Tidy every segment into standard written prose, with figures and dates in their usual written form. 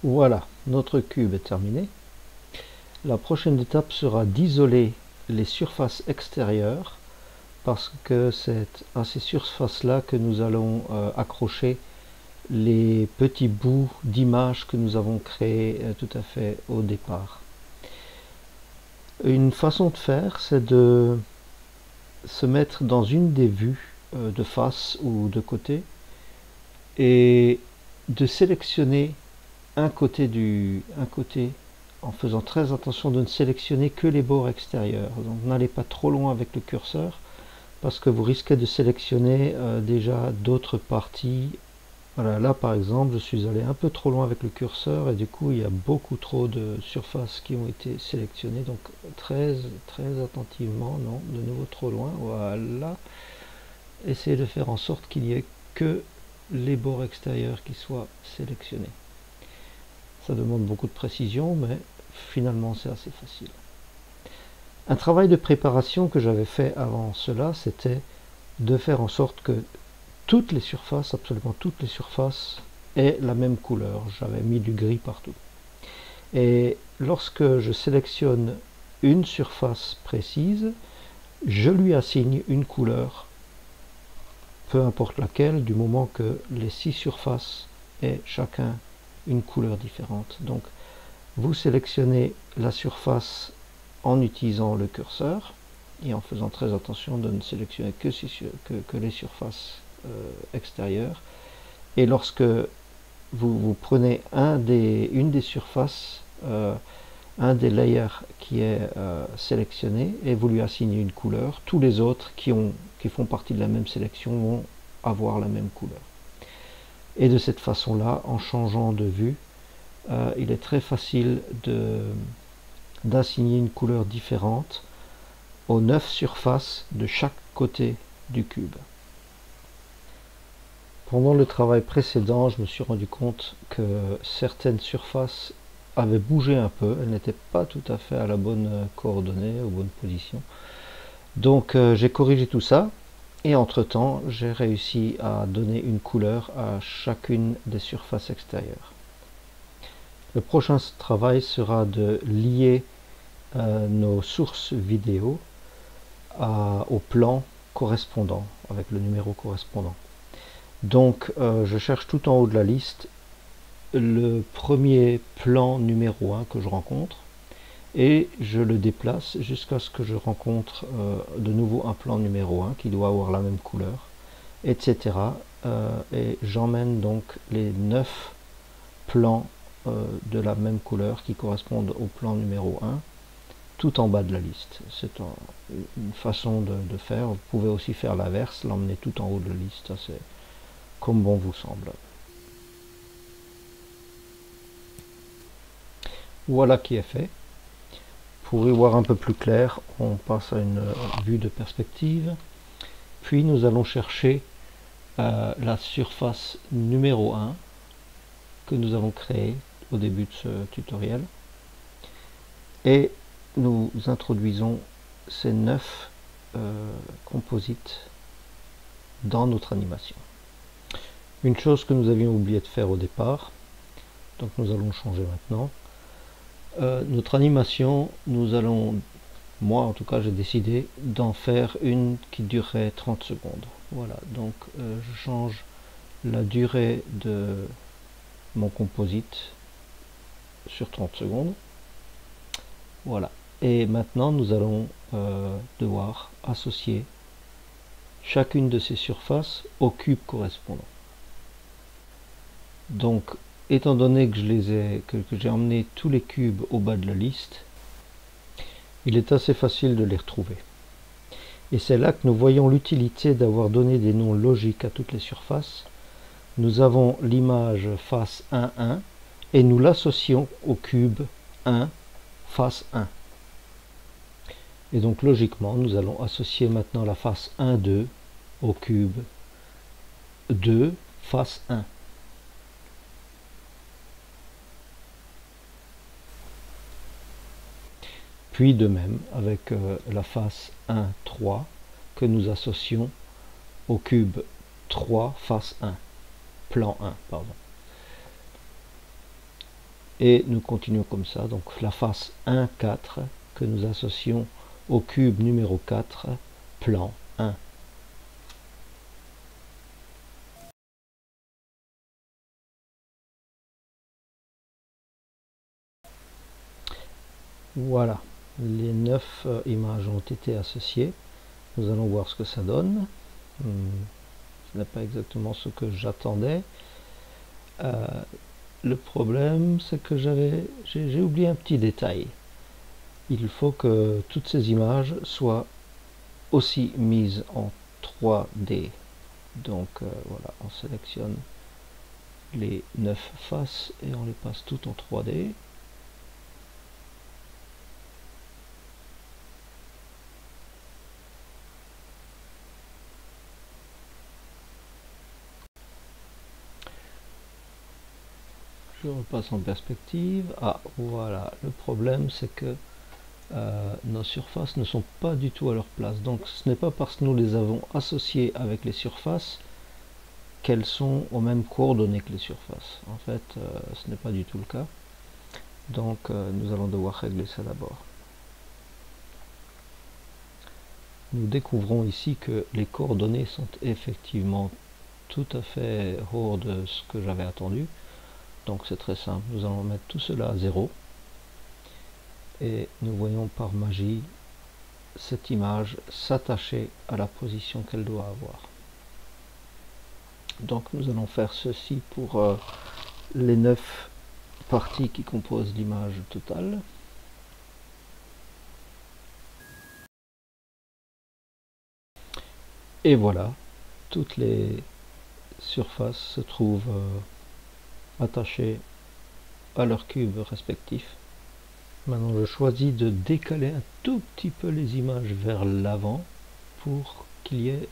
Voilà, notre cube est terminé. La prochaine étape sera d'isoler les surfaces extérieures parce que c'est à ces surfaces-là que nous allons accrocher les petits bouts d'images que nous avons créés tout à fait au départ. Une façon de faire, c'est de se mettre dans une des vues de face ou de côté et de sélectionner un côté en faisant très attention de ne sélectionner que les bords extérieurs. Donc n'allez pas trop loin avec le curseur parce que vous risquez de sélectionner déjà d'autres parties. Voilà, là par exemple je suis allé un peu trop loin avec le curseur et du coup il y a beaucoup trop de surfaces qui ont été sélectionnées, donc très attentivement, non, de nouveau trop loin, voilà, essayez de faire en sorte qu'il n'y ait que les bords extérieurs qui soient sélectionnés. Ça demande beaucoup de précision, mais finalement c'est assez facile. Un travail de préparation que j'avais fait avant cela, c'était de faire en sorte que toutes les surfaces, absolument toutes les surfaces, aient la même couleur. J'avais mis du gris partout. Et lorsque je sélectionne une surface précise, je lui assigne une couleur, peu importe laquelle, du moment que les 6 surfaces aient chacun une couleur différente. Donc vous sélectionnez la surface en utilisant le curseur et en faisant très attention de ne sélectionner que les surfaces extérieures. Et lorsque vous prenez une des surfaces, un des layers qui est sélectionné et vous lui assignez une couleur, tous les autres qui font partie de la même sélection vont avoir la même couleur. Et de cette façon-là, en changeant de vue, il est très facile d'assigner une couleur différente aux 9 surfaces de chaque côté du cube. Pendant le travail précédent, je me suis rendu compte que certaines surfaces avaient bougé un peu, elles n'étaient pas tout à fait à la bonne coordonnée, aux bonnes positions. Donc j'ai corrigé tout ça et entre-temps, j'ai réussi à donner une couleur à chacune des surfaces extérieures. Le prochain travail sera de lier nos sources vidéo au plan correspondant, avec le numéro correspondant. Donc je cherche tout en haut de la liste le premier plan numéro 1 que je rencontre et je le déplace jusqu'à ce que je rencontre de nouveau un plan numéro 1 qui doit avoir la même couleur, etc. Et j'emmène donc les 9 plans de la même couleur qui correspondent au plan numéro 1 tout en bas de la liste. C'est une façon de faire. Vous pouvez aussi faire l'inverse, l'emmener tout en haut de la liste, ça c'est comme bon vous semble. Voilà qui est fait. Pour y voir un peu plus clair, on passe à une vue de perspective. Puis nous allons chercher la surface numéro 1 que nous avons créée au début de ce tutoriel. Et nous introduisons ces 9 composites dans notre animation. Une chose que nous avions oublié de faire au départ, donc nous allons changer maintenant. Notre animation, moi en tout cas j'ai décidé d'en faire une qui durerait 30 secondes. Voilà, donc je change la durée de mon composite sur 30 secondes. Voilà, et maintenant nous allons devoir associer chacune de ces surfaces au cube correspondant. Donc, étant donné que j'ai emmené tous les cubes au bas de la liste, il est assez facile de les retrouver. Et c'est là que nous voyons l'utilité d'avoir donné des noms logiques à toutes les surfaces. Nous avons l'image face 1, 1, et nous l'associons au cube 1, face 1. Et donc logiquement, nous allons associer maintenant la face 1, 2 au cube 2, face 1. Puis de même avec la face 1, 3 que nous associons au cube 3 face 1, plan 1, pardon. et nous continuons comme ça. Donc la face 1, 4 que nous associons au cube numéro 4, plan 1. Voilà, les 9 images ont été associées. Nous allons voir ce que ça donne. Ce n'est pas exactement ce que j'attendais. Le problème, c'est que j'ai oublié un petit détail. Il faut que toutes ces images soient aussi mises en 3D. Donc voilà, on sélectionne les 9 faces et on les passe toutes en 3D. Je repasse en perspective. Ah voilà, le problème c'est que nos surfaces ne sont pas du tout à leur place. Donc ce n'est pas parce que nous les avons associées avec les surfaces qu'elles sont aux mêmes coordonnées que les surfaces. En fait, ce n'est pas du tout le cas. Donc nous allons devoir régler ça d'abord. Nous découvrons ici que les coordonnées sont effectivement tout à fait hors de ce que j'avais attendu. Donc c'est très simple, nous allons mettre tout cela à 0 et nous voyons par magie cette image s'attacher à la position qu'elle doit avoir. Donc nous allons faire ceci pour les 9 parties qui composent l'image totale. Et voilà, toutes les surfaces se trouvent attachées à leur cube respectif. Maintenant je choisis de décaler un tout petit peu les images vers l'avant pour qu'il y ait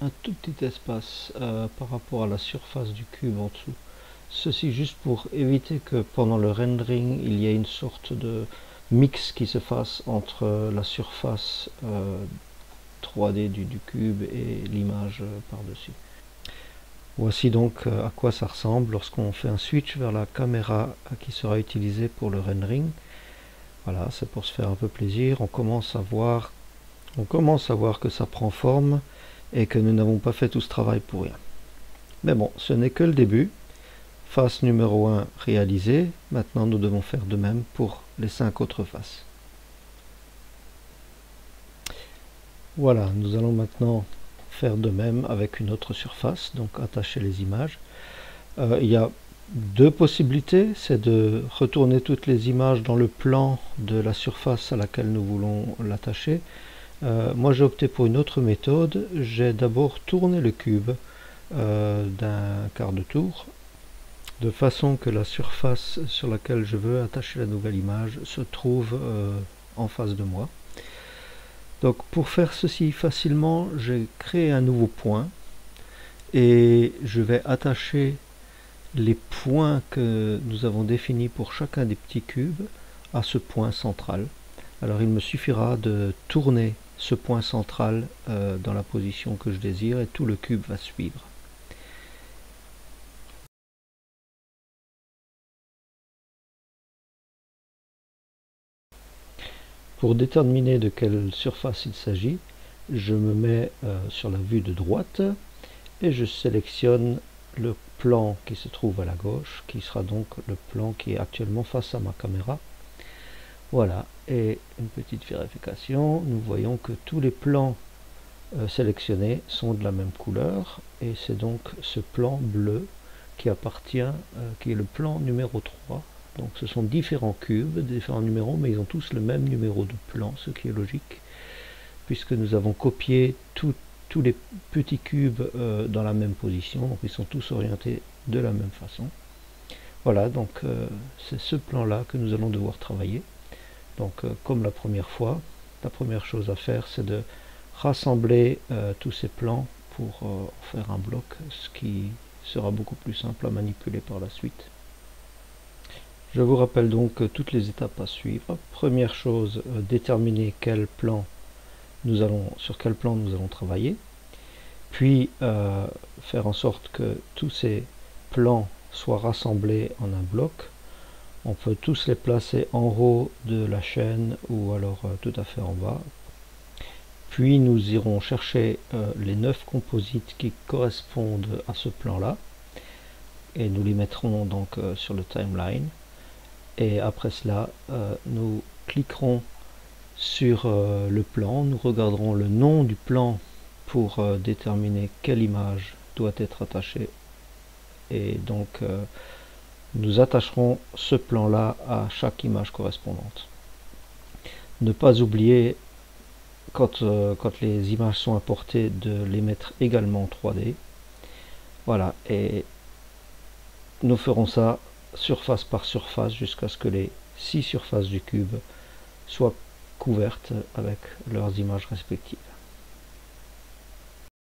un tout petit espace par rapport à la surface du cube en dessous. Ceci juste pour éviter que pendant le rendering il y ait une sorte de mix qui se fasse entre la surface 3D du cube et l'image par-dessus. Voici donc à quoi ça ressemble lorsqu'on fait un switch vers la caméra qui sera utilisée pour le rendering. Voilà, c'est pour se faire un peu plaisir. On commence à voir que ça prend forme et que nous n'avons pas fait tout ce travail pour rien. Mais bon, ce n'est que le début. Face numéro 1 réalisée. Maintenant, nous devons faire de même pour les 5 autres faces. Voilà, nous allons maintenant faire de même avec une autre surface, donc attacher les images. Il y a deux possibilités, c'est de retourner toutes les images dans le plan de la surface à laquelle nous voulons l'attacher. Moi j'ai opté pour une autre méthode, j'ai d'abord tourné le cube d'un quart de tour, de façon que la surface sur laquelle je veux attacher la nouvelle image se trouve en face de moi. Donc pour faire ceci facilement, j'ai créé un nouveau point et je vais attacher les points que nous avons définis pour chacun des petits cubes à ce point central. Alors il me suffira de tourner ce point central dans la position que je désire et tout le cube va suivre. Pour déterminer de quelle surface il s'agit, je me mets sur la vue de droite et je sélectionne le plan qui se trouve à la gauche, qui sera donc le plan qui est actuellement face à ma caméra. Voilà, et une petite vérification, nous voyons que tous les plans sélectionnés sont de la même couleur, et c'est donc ce plan bleu qui appartient, qui est le plan numéro 3. Donc ce sont différents cubes, différents numéros, mais ils ont tous le même numéro de plan, ce qui est logique, puisque nous avons copié tous les petits cubes dans la même position, donc ils sont tous orientés de la même façon. Voilà, donc c'est ce plan-là que nous allons devoir travailler. Donc comme la première fois, la première chose à faire, c'est de rassembler tous ces plans pour faire un bloc, ce qui sera beaucoup plus simple à manipuler par la suite. Je vous rappelle donc toutes les étapes à suivre. Première chose, déterminer quel plan sur quel plan nous allons travailler. Puis faire en sorte que tous ces plans soient rassemblés en un bloc. On peut tous les placer en haut de la chaîne ou alors tout à fait en bas. Puis nous irons chercher les 9 composites qui correspondent à ce plan-là et nous les mettrons donc sur le timeline. Et après cela, nous cliquerons sur le plan, nous regarderons le nom du plan pour déterminer quelle image doit être attachée. Et donc nous attacherons ce plan-là à chaque image correspondante. Ne pas oublier, quand les images sont importées, de les mettre également en 3D. Voilà, et nous ferons ça surface par surface jusqu'à ce que les 6 surfaces du cube soient couvertes avec leurs images respectives.